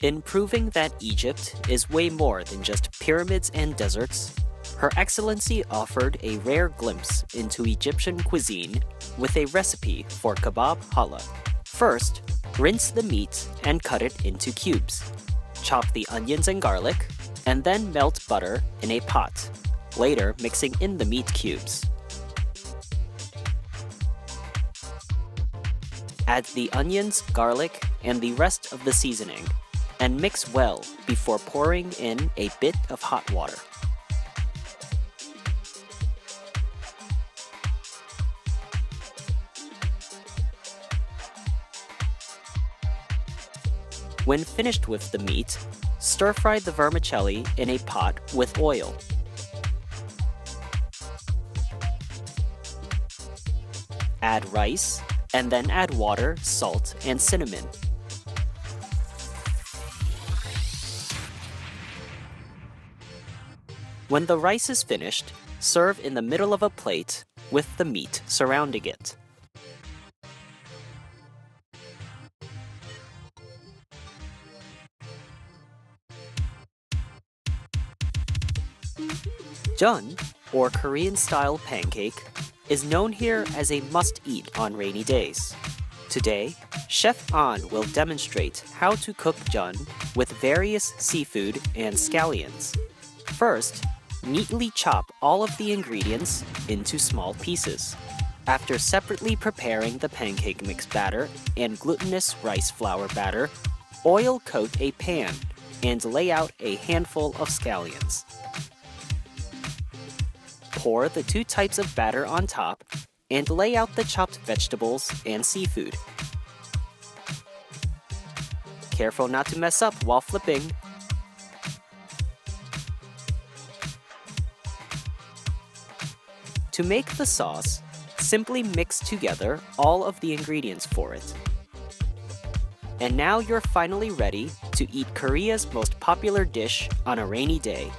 In proving that Egypt is way more than just pyramids and deserts, Her Excellency offered a rare glimpse into Egyptian cuisine with a recipe for kebab challah. First, rinse the meat and cut it into cubes. Chop the onions and garlic, and then melt butter in a pot, later mixing in the meat cubes. Add the onions, garlic, and the rest of the seasoning, and mix well before pouring in a bit of hot water. When finished with the meat, stir-fry the vermicelli in a pot with oil. Add rice, and then add water, salt, and cinnamon. When the rice is finished, serve in the middle of a plate with the meat surrounding it. Jeon, or Korean-style pancake, is known here as a must-eat on rainy days. Today, Chef An will demonstrate how to cook jeon with various seafood and scallions. First, neatly chop all of the ingredients into small pieces. After separately preparing the pancake mix batter and glutinous rice flour batter, oil coat a pan and lay out a handful of scallions. Pour the two types of batter on top and lay out the chopped vegetables and seafood. Careful not to mess up while flipping. To make the sauce, simply mix together all of the ingredients for it. And now you're finally ready to eat Korea's most popular dish on a rainy day.